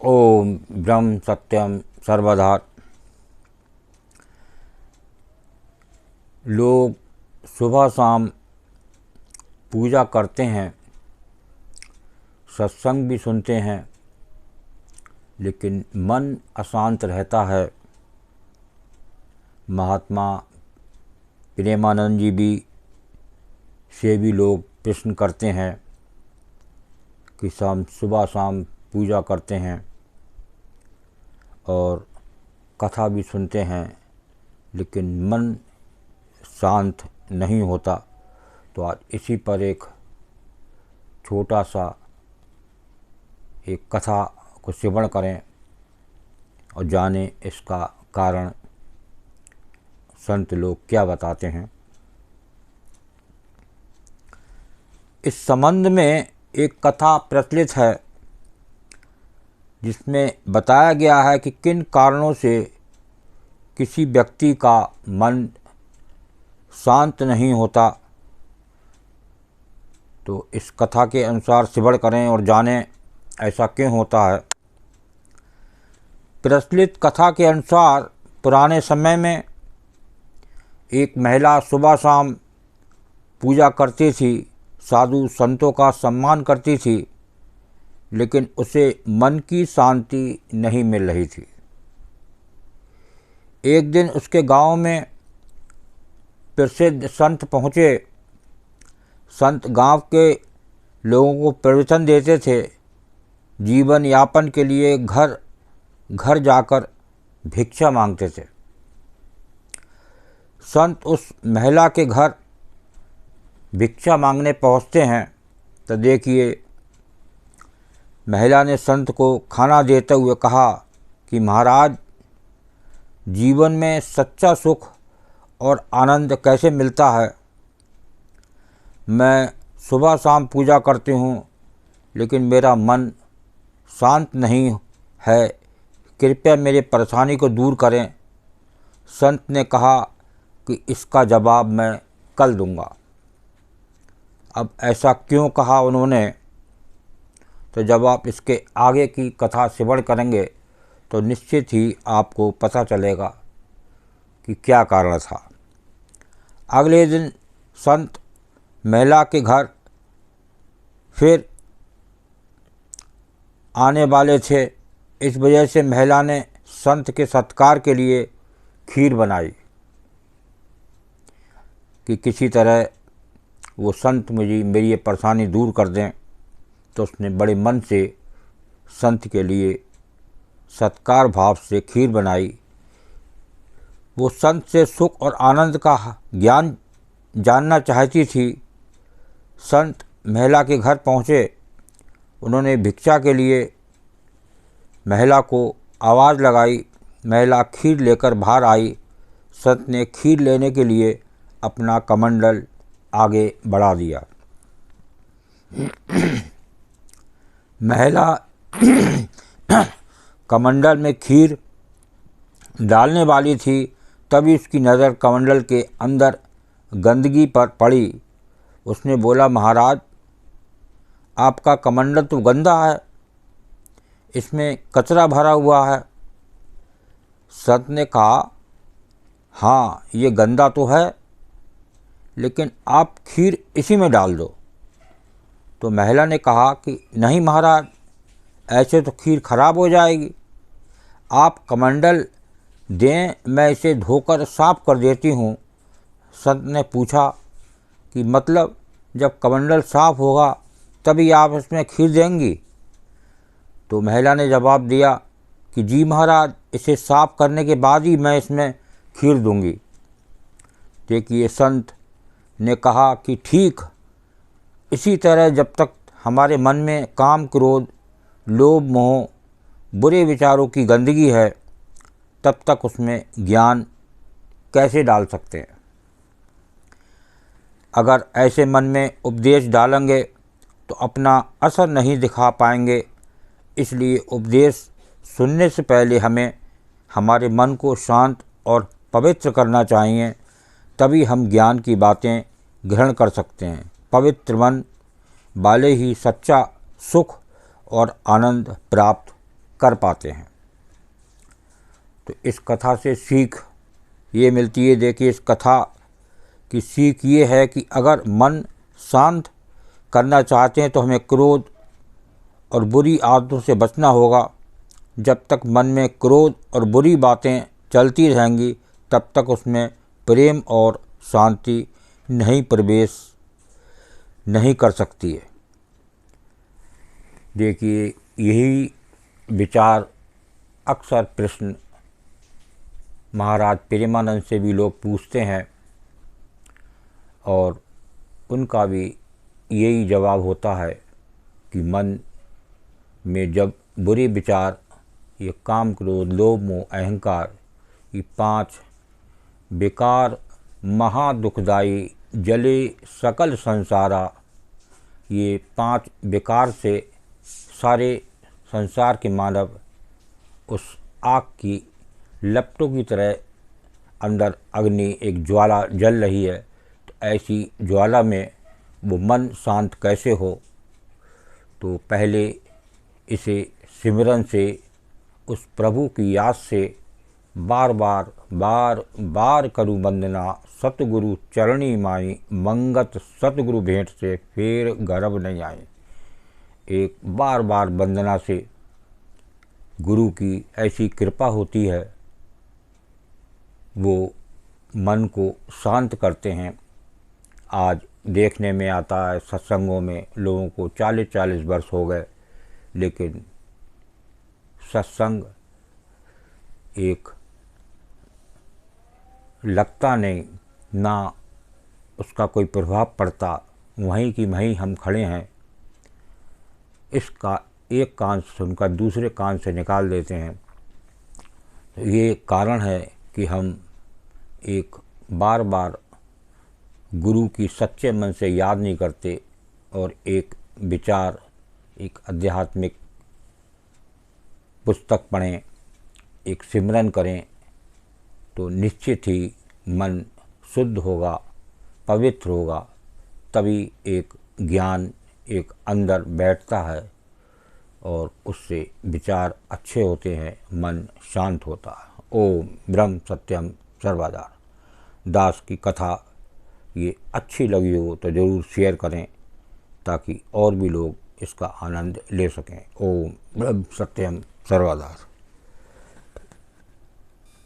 ओम ब्रह्म सत्यम सर्वदा। लोग सुबह शाम पूजा करते हैं, सत्संग भी सुनते हैं, लेकिन मन अशांत रहता है। महात्मा प्रेमानंद जी भी से भी लोग प्रश्न करते हैं कि सुबह शाम पूजा करते हैं और कथा भी सुनते हैं, लेकिन मन शांत नहीं होता। तो आज इसी पर एक छोटा सा एक कथा को श्रवण करें और जानें इसका कारण संत लोग क्या बताते हैं। इस संबंध में एक कथा प्रचलित है जिसमें बताया गया है कि किन कारणों से किसी व्यक्ति का मन शांत नहीं होता। तो इस कथा के अनुसार श्रवण करें और जानें ऐसा क्यों होता है। प्रचलित कथा के अनुसार पुराने समय में एक महिला सुबह शाम पूजा करती थी, साधु संतों का सम्मान करती थी, लेकिन उसे मन की शांति नहीं मिल रही थी। एक दिन उसके गांव में प्रसिद्ध संत पहुँचे। संत गांव के लोगों को प्रवचन देते थे, जीवन यापन के लिए घर घर जाकर भिक्षा मांगते थे। संत उस महिला के घर भिक्षा मांगने पहुंचते हैं तो देखिए, महिला ने संत को खाना देते हुए कहा कि महाराज, जीवन में सच्चा सुख और आनंद कैसे मिलता है। मैं सुबह शाम पूजा करती हूँ, लेकिन मेरा मन शांत नहीं है, कृपया मेरे परेशानी को दूर करें। संत ने कहा कि इसका जवाब मैं कल दूंगा। अब ऐसा क्यों कहा उन्होंने, तो जब आप इसके आगे की कथा श्रवण करेंगे तो निश्चित ही आपको पता चलेगा कि क्या कारण था। अगले दिन संत महिला के घर फिर आने वाले थे। इस वजह से महिला ने संत के सत्कार के लिए खीर बनाई कि किसी तरह वो संत मेरी ये परेशानी दूर कर दें। तो उसने बड़े मन से संत के लिए सत्कार भाव से खीर बनाई। वो संत से सुख और आनंद का ज्ञान जानना चाहती थी। संत महिला के घर पहुँचे। उन्होंने भिक्षा के लिए महिला को आवाज़ लगाई। महिला खीर लेकर बाहर आई। संत ने खीर लेने के लिए अपना कमंडल आगे बढ़ा दिया। महिला कमंडल में खीर डालने वाली थी, तभी उसकी नज़र कमंडल के अंदर गंदगी पर पड़ी। उसने बोला, महाराज, आपका कमंडल तो गंदा है, इसमें कचरा भरा हुआ है। संत ने कहा, हाँ ये गंदा तो है, लेकिन आप खीर इसी में डाल दो। तो महिला ने कहा कि नहीं महाराज, ऐसे तो खीर खराब हो जाएगी। आप कमंडल दें, मैं इसे धोकर साफ कर देती हूँ। संत ने पूछा कि मतलब जब कमंडल साफ होगा तभी आप इसमें खीर देंगी। तो महिला ने जवाब दिया कि जी महाराज, इसे साफ करने के बाद ही मैं इसमें खीर दूंगी। देखिए, संत ने कहा कि ठीक इसी तरह जब तक हमारे मन में काम, क्रोध, लोभ, मोह, बुरे विचारों की गंदगी है, तब तक उसमें ज्ञान कैसे डाल सकते हैं। अगर ऐसे मन में उपदेश डालेंगे तो अपना असर नहीं दिखा पाएंगे। इसलिए उपदेश सुनने से पहले हमें हमारे मन को शांत और पवित्र करना चाहिए, तभी हम ज्ञान की बातें ग्रहण कर सकते हैं। पवित्र मन वाले ही सच्चा सुख और आनंद प्राप्त कर पाते हैं। तो इस कथा से सीख ये मिलती है, देखिए इस कथा की सीख ये है कि अगर मन शांत करना चाहते हैं तो हमें क्रोध और बुरी आदतों से बचना होगा। जब तक मन में क्रोध और बुरी बातें चलती रहेंगी तब तक उसमें प्रेम और शांति नहीं प्रवेश नहीं कर सकती है। देखिए यही विचार अक्सर प्रश्न महाराज प्रेमानंद से भी लोग पूछते हैं और उनका भी यही जवाब होता है कि मन में जब बुरे विचार, ये काम, क्रोध, लोभ, मोह, अहंकार, ये 5 विकार महादुखदायी जले सकल संसारा, ये 5 विकार से सारे संसार के मानव उस आग की लपटों की तरह अंदर अग्नि एक ज्वाला जल रही है। तो ऐसी ज्वाला में वो मन शांत कैसे हो? तो पहले इसे सिमरन से, उस प्रभु की याद से बार बार करूँ वंदना, सतगुरु चरणी माई, मंगत सतगुरु भेंट से फेर गर्भ नहीं आए। एक बार वंदना से गुरु की ऐसी कृपा होती है, वो मन को शांत करते हैं। आज देखने में आता है सत्संगों में लोगों को 40-40 वर्ष हो गए, लेकिन सत्संग एक लगता नहीं, ना उसका कोई प्रभाव पड़ता, वहीं की वहीं हम खड़े हैं। इसका एक कान से सुनकर दूसरे कान से निकाल देते हैं। तो ये कारण है कि हम एक बार गुरु की सच्चे मन से याद नहीं करते और एक विचार, एक आध्यात्मिक पुस्तक पढ़ें, एक सिमरन करें तो निश्चित ही मन शुद्ध होगा, पवित्र होगा। तभी एक ज्ञान एक अंदर बैठता है और उससे विचार अच्छे होते हैं, मन शांत होता है। ओम ब्रह्म सत्यम सर्वदा। दास की कथा ये अच्छी लगी हो तो ज़रूर शेयर करें ताकि और भी लोग इसका आनंद ले सकें। ओम ब्रह्म सत्यम सर्वदा।